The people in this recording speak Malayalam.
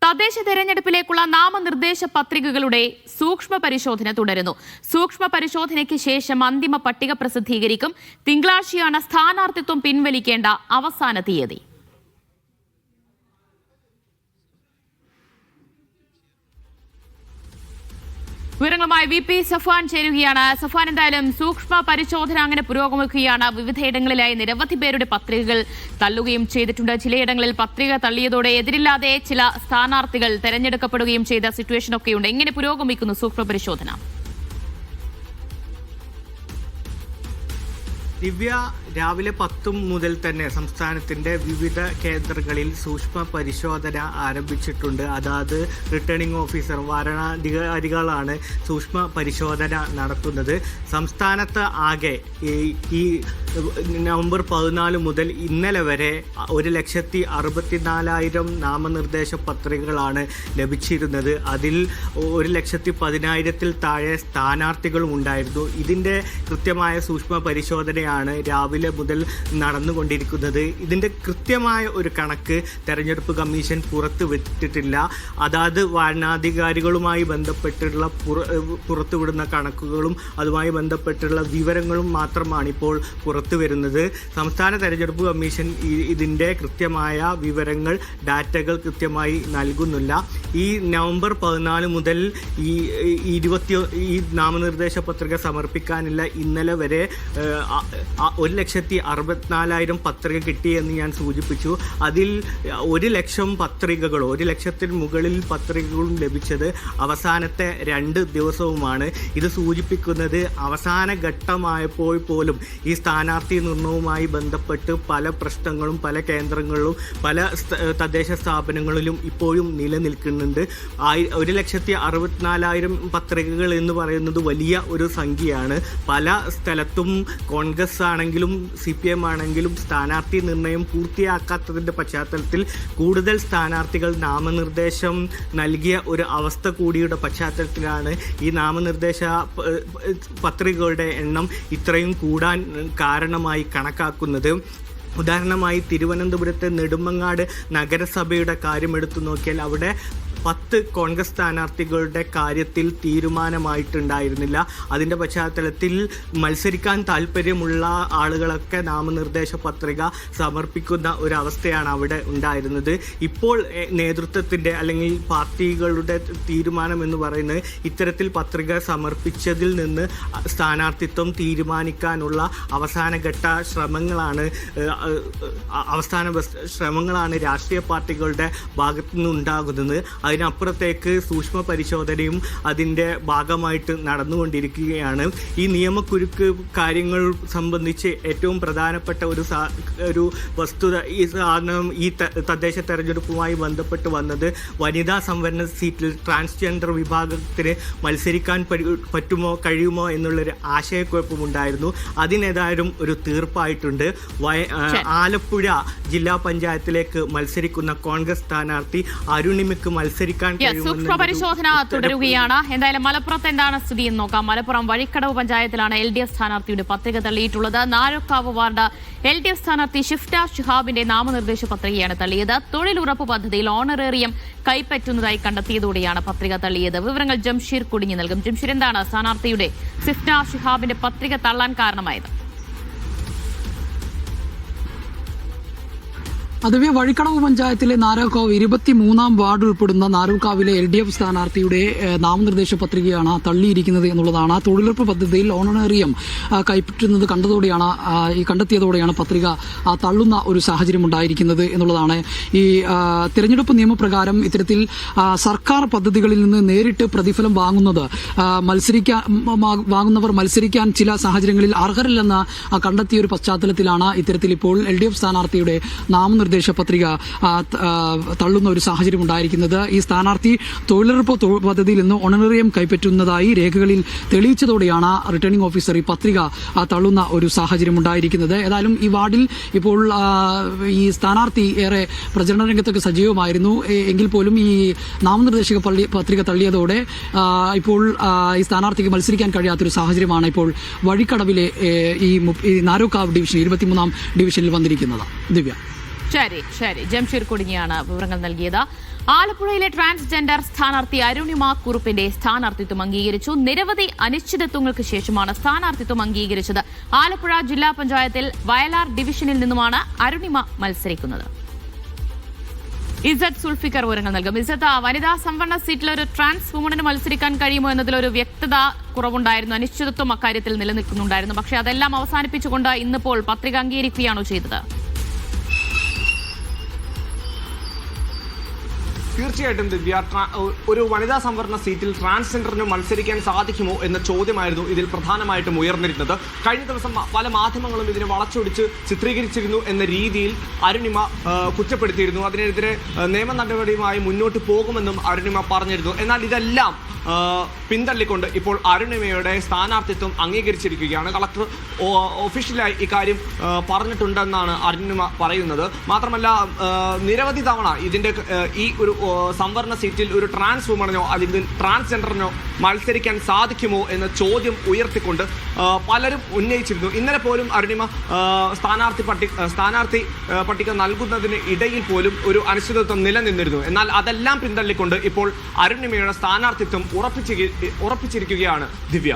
തദ്ദേശ തെരഞ്ഞെടുപ്പിലേക്കുള്ള നാമനിർദ്ദേശ പത്രികകളുടെ സൂക്ഷ്മ പരിശോധന തുടരുന്നു. സൂക്ഷ്മ പരിശോധനയ്ക്ക് ശേഷം അന്തിമ പട്ടിക പ്രസിദ്ധീകരിക്കും. തിങ്കളാഴ്ചയാണ് സ്ഥാനാർത്ഥിത്വം പിൻവലിക്കേണ്ട അവസാന തീയതി. വിവരങ്ങളുമായി വി പി സഫാൻ ചേരുകയാണ്. സഫാൻ, എന്തായാലും സൂക്ഷ്മ പരിശോധന അങ്ങനെ പുരോഗമിക്കുകയാണ്. വിവിധയിടങ്ങളിലായി നിരവധി പേരുടെ പത്രികകൾ തള്ളുകയും ചെയ്തിട്ടുണ്ട്. ചിലയിടങ്ങളിൽ പത്രിക തള്ളിയതോടെ എതിരില്ലാതെ ചില സ്ഥാനാർത്ഥികൾ തെരഞ്ഞെടുക്കപ്പെടുകയും ചെയ്ത സിറ്റുവേഷനൊക്കെയുണ്ട്. എങ്ങനെ പുരോഗമിക്കുന്നു സൂക്ഷ്മ പരിശോധന? ദിവ്യ, രാവിലെ 10 മുതൽ തന്നെ സംസ്ഥാനത്തിന്റെ വിവിധ കേന്ദ്രങ്ങളിൽ സൂക്ഷ്മ പരിശോധന ആരംഭിച്ചിട്ടുണ്ട്. അതായത് റിട്ടേണിംഗ് ഓഫീസർ വരണാധികാരികളാണ് സൂക്ഷ്മ പരിശോധന നടത്തുന്നത്. സംസ്ഥാനത്ത് ആകെ ഈ നവംബർ 14 മുതൽ ഇന്നലെ വരെ 1,64,000 നാമനിർദ്ദേശ പത്രികകളാണ് ലഭിച്ചിരുന്നത്. അതിൽ 1,10,000-ൽ താഴെ സ്ഥാനാർത്ഥികളും ഉണ്ടായിരുന്നു. ഇതിന്റെ കൃത്യമായ സൂക്ഷ്മ പരിശോധന രാവിലെ മുതൽ നടന്നുകൊണ്ടിരിക്കുന്നത്. ഇതിന്റെ കൃത്യമായ ഒരു കണക്ക് തെരഞ്ഞെടുപ്പ് കമ്മീഷൻ പുറത്തുവിട്ടിട്ടില്ല. അതാത് വരണാധികാരികളുമായി ബന്ധപ്പെട്ടുള്ള പുറത്തുവിടുന്ന കണക്കുകളും അതുമായി ബന്ധപ്പെട്ടുള്ള വിവരങ്ങളും മാത്രമാണ് ഇപ്പോൾ പുറത്തു വരുന്നത്. സംസ്ഥാന തെരഞ്ഞെടുപ്പ് കമ്മീഷൻ ഇതിന്റെ കൃത്യമായ വിവരങ്ങൾ, ഡാറ്റകൾ കൃത്യമായി നൽകുന്നില്ല. ഈ നവംബർ 14 മുതൽ ഈ നാമനിർദ്ദേശ പത്രിക സമർപ്പിക്കാനില്ല ഇന്നലെ വരെ 1,64,000 പത്രിക കിട്ടിയെന്ന് ഞാൻ സൂചിപ്പിച്ചു. അതിൽ 1,00,000 പത്രികകളോ 1,00,000-ന് മുകളിൽ പത്രികകളും ലഭിച്ചത് അവസാനത്തെ 2 ദിവസവുമാണ്. ഇത് സൂചിപ്പിക്കുന്നത് അവസാന ഘട്ടമായപ്പോൾ പോലും ഈ സ്ഥാനാർത്ഥി നിർണയവുമായി ബന്ധപ്പെട്ട് പല പ്രശ്നങ്ങളും പല കേന്ദ്രങ്ങളിലും പല തദ്ദേശ സ്ഥാപനങ്ങളിലും ഇപ്പോഴും നിലനിൽക്കുന്നുണ്ട്. 1,64,000 പത്രികകൾ എന്ന് പറയുന്നത് വലിയ ഒരു സംഖ്യയാണ്. പല സ്ഥലത്തും കോൺഗ്രസ് ആണെങ്കിലും CPM ആണെങ്കിലും സ്ഥാനാർത്ഥി നിർണയം പൂർത്തിയാക്കാത്തതിൻ്റെ പശ്ചാത്തലത്തിൽ കൂടുതൽ സ്ഥാനാർത്ഥികൾ നാമനിർദ്ദേശം നൽകിയ ഒരു അവസ്ഥ കൂടിയുടെ പശ്ചാത്തലത്തിലാണ് ഈ നാമനിർദ്ദേശ പത്രികകളുടെ എണ്ണം ഇത്രയും കൂടാൻ കാരണമായി കണക്കാക്കുന്നത്. ഉദാഹരണമായി തിരുവനന്തപുരത്തെ നെടുമങ്ങാട് നഗരസഭയുടെ കാര്യമെടുത്തു നോക്കിയാൽ അവിടെ 10 കോൺഗ്രസ് സ്ഥാനാർത്ഥികളുടെ കാര്യത്തിൽ തീരുമാനമായിട്ടുണ്ടായിരുന്നില്ല. അതിൻ്റെ പശ്ചാത്തലത്തിൽ മത്സരിക്കാൻ താല്പര്യമുള്ള ആളുകളൊക്കെ നാമനിർദ്ദേശ പത്രിക സമർപ്പിക്കുന്ന ഒരവസ്ഥയാണ് അവിടെ ഉണ്ടായിരുന്നത്. ഇപ്പോൾ നേതൃത്വത്തിൻ്റെ അല്ലെങ്കിൽ പാർട്ടികളുടെ തീരുമാനം എന്ന് പറയുന്നത് ഇത്തരത്തിൽ പത്രിക സമർപ്പിച്ചതിൽ നിന്ന് സ്ഥാനാർത്ഥിത്വം തീരുമാനിക്കാനുള്ള അവസാനഘട്ട ശ്രമങ്ങളാണ് രാഷ്ട്രീയ പാർട്ടികളുടെ ഭാഗത്തു നിന്നുണ്ടാകുന്നത്. അതിനപ്പുറത്തേക്ക് സൂക്ഷ്മ പരിശോധനയും അതിൻ്റെ ഭാഗമായിട്ട് നടന്നുകൊണ്ടിരിക്കുകയാണ്. ഈ നിയമക്കുരുക്ക് കാര്യങ്ങൾ സംബന്ധിച്ച് ഏറ്റവും പ്രധാനപ്പെട്ട ഒരു വസ്തുത ഈ തദ്ദേശ തെരഞ്ഞെടുപ്പുമായി ബന്ധപ്പെട്ട് വന്നത് വനിതാ സംവരണ സീറ്റിൽ ട്രാൻസ്ജെൻഡർ വിഭാഗത്തിന് മത്സരിക്കാൻ കഴിയുമോ എന്നുള്ളൊരു ആശയക്കുഴപ്പമുണ്ടായിരുന്നു. അതിനേതായാലും ഒരു തീർപ്പായിട്ടുണ്ട്. ആലപ്പുഴ ജില്ലാ പഞ്ചായത്തിലേക്ക് മത്സരിക്കുന്ന കോൺഗ്രസ് സ്ഥാനാർത്ഥി അരുണിമയ്ക്ക് സൂക്ഷ്മ പരിശോധന തുടരുകയാണ്. എന്തായാലും മലപ്പുറത്ത് എന്താണ് സ്ഥിതി എന്ന് നോക്കാം. മലപ്പുറം വഴിക്കടവ് പഞ്ചായത്തിലാണ് LDF സ്ഥാനാർത്ഥിയുടെ പത്രിക തള്ളിയിട്ടുള്ളത്. നാരക്കാവ് വാർഡ് LDF സ്ഥാനാർത്ഥി ഷിഫ്റ്റ ഷിഹാബിന്റെ നാമനിർദ്ദേശ പത്രികയാണ് തള്ളിയത്. തൊഴിലുറപ്പ് പദ്ധതിയിൽ ഓണറേറിയം കൈപ്പറ്റുന്നതായി കണ്ടെത്തിയതോടെയാണ് പത്രിക തള്ളിയത്. വിവരങ്ങൾ ജംഷീർ കുടിഞ്ഞു നൽകും. ജംഷീർ, എന്താണ് സ്ഥാനാർത്ഥിയുടെ ഷിഫ്റ്റ ഷിഹാബിന്റെ പത്രിക തള്ളാൻ കാരണമായത്? അതുവേ വഴിക്കടവ് പഞ്ചായത്തിലെ നാരക്കാവ് 23-ാം വാർഡ് ഉൾപ്പെടുന്ന നാരക്കാവിലെ LDF സ്ഥാനാർത്ഥിയുടെ നാമനിർദ്ദേശ പത്രികയാണ് തള്ളിയിരിക്കുന്നത് എന്നുള്ളതാണ്. തൊഴിലുറപ്പ് പദ്ധതിയിൽ ഓണറേറിയം കൈപ്പറ്റുന്നത് കണ്ടെത്തിയതോടെയാണ് പത്രിക തള്ളുന്ന ഒരു സാഹചര്യം ഉണ്ടായിരിക്കുന്നത് എന്നുള്ളതാണ്. ഈ തിരഞ്ഞെടുപ്പ് നിയമപ്രകാരം ഇത്തരത്തിൽ സർക്കാർ പദ്ധതികളിൽ നിന്ന് നേരിട്ട് പ്രതിഫലം വാങ്ങുന്നവർ മത്സരിക്കാൻ ചില സാഹചര്യങ്ങളിൽ അർഹരല്ലെന്ന് കണ്ടെത്തിയ ഒരു പശ്ചാത്തലത്തിലാണ് ഇത്തരത്തിൽ ഇപ്പോൾ LDF സ്ഥാനാർത്ഥിയുടെ നാമനിർദ്ദേശ പത്രിക തള്ളുന്ന ഒരു സാഹചര്യം ഉണ്ടായിരിക്കുന്നത്. ഈ സ്ഥാനാർത്ഥി തൊഴിലുറപ്പ് പദ്ധതിയിൽ നിന്ന് ഓണറേറിയം കൈപ്പറ്റുന്നതായി രേഖകളിൽ തെളിയിച്ചതോടെയാണ് റിട്ടേണിംഗ് ഓഫീസർ ഈ പത്രിക തള്ളുന്ന ഒരു സാഹചര്യം ഉണ്ടായിരിക്കുന്നത്. ഏതായാലും ഈ വാർഡിൽ ഇപ്പോൾ ഈ സ്ഥാനാർത്ഥി ഏറെ പ്രചരണ രംഗത്തൊക്കെ സജീവമായിരുന്നു. എങ്കിൽ പോലും ഈ നാമനിർദ്ദേശക പത്രിക തള്ളിയതോടെ ഇപ്പോൾ ഈ സ്ഥാനാർത്ഥിക്ക് മത്സരിക്കാൻ കഴിയാത്തൊരു സാഹചര്യമാണ് ഇപ്പോൾ വഴിക്കടവിലെ ഈ നാരോക്കാവ് ഡിവിഷൻ 23-ാം ഡിവിഷനിൽ വന്നിരിക്കുന്നത്. ദിവ്യ, ശരി. ജംഷീർ കുടിഞ്ഞിയാണ് വിവരങ്ങൾ നൽകിയത്. ആലപ്പുഴയിലെ ട്രാൻസ്ജെൻഡർ സ്ഥാനാർത്ഥി അരുണിമ കുറുപ്പിന്റെ സ്ഥാനാർത്ഥിത്വം അംഗീകരിച്ചു. നിരവധി അനിശ്ചിതത്വങ്ങൾക്ക് ശേഷമാണ് സ്ഥാനാർത്ഥിത്വം അംഗീകരിച്ചത്. ആലപ്പുഴ ജില്ലാ പഞ്ചായത്തിൽ വയലാർ ഡിവിഷനിൽ നിന്നുമാണ് അരുണിമ മത്സരിക്കുന്നത്. ഇസത്ത് സുൽഫിക്കർ വിവരങ്ങൾ നൽകും. ഇസത്ത്, വനിതാ സംവരണ സീറ്റിൽ ഒരു ട്രാൻസ് വുമണിന് മത്സരിക്കാൻ കഴിയുമോ എന്നതിലൊരു വ്യക്തത കുറവുണ്ടായിരുന്നു, അനിശ്ചിതത്വം അക്കാര്യത്തിൽ നിലനിൽക്കുന്നുണ്ടായിരുന്നു. പക്ഷേ അതെല്ലാം അവസാനിപ്പിച്ചുകൊണ്ട് ഇന്നിപ്പോൾ പത്രിക അംഗീകരിക്കുകയാണോ ചെയ്തത്? തീർച്ചയായിട്ടും ദിവ്യ, ഒരു വനിതാ സംവരണ സീറ്റിൽ ട്രാൻസ്ജെൻഡറിന് മത്സരിക്കാൻ സാധിക്കുമോ എന്ന ചോദ്യമായിരുന്നു ഇതിൽ പ്രധാനമായിട്ടും ഉയർന്നിരുന്നത്. കഴിഞ്ഞ ദിവസം പല മാധ്യമങ്ങളും ഇതിനെ വളച്ചൊടിച്ച് ചിത്രീകരിച്ചിരുന്നു എന്ന രീതിയിൽ അരുണിമ കുറ്റപ്പെടുത്തിയിരുന്നു. അതിനെതിരെ നിയമ നടപടിയുമായി മുന്നോട്ട് പോകുമെന്നും അരുണിമ പറഞ്ഞിരുന്നു. എന്നാൽ ഇതെല്ലാം പിന്തള്ളിക്കൊണ്ട് ഇപ്പോൾ അരുണിമയുടെ സ്ഥാനാർത്ഥിത്വം അംഗീകരിച്ചിരിക്കുകയാണ്. കളക്ടർ ഒഫീഷ്യലായി ഇക്കാര്യം പറഞ്ഞിട്ടുണ്ടെന്നാണ് അരുണിമ പറയുന്നത്. മാത്രമല്ല, നിരവധി തവണ ഇതിൻ്റെ ഈ ഒരു സംവരണ സീറ്റിൽ ഒരു ട്രാൻസ് വുമണിനോ അല്ലെങ്കിൽ ട്രാൻസ്ജെൻഡറിനോ മത്സരിക്കാൻ സാധിക്കുമോ എന്ന ചോദ്യം ഉയർത്തിക്കൊണ്ട് പലരും ഉന്നയിച്ചിരുന്നു. ഇന്നലെ പോലും അരുണിമ സ്ഥാനാർത്ഥി പട്ടിക നൽകുന്നതിന് ഇടയിൽ പോലും ഒരു അനിശ്ചിതത്വം നിലനിന്നിരുന്നു. എന്നാൽ അതെല്ലാം പിന്തള്ളിക്കൊണ്ട് ഇപ്പോൾ അരുണിമയുടെ സ്ഥാനാർത്ഥിത്വം ഉറപ്പിച്ചിരിക്കുകയാണ് ദിവ്യ.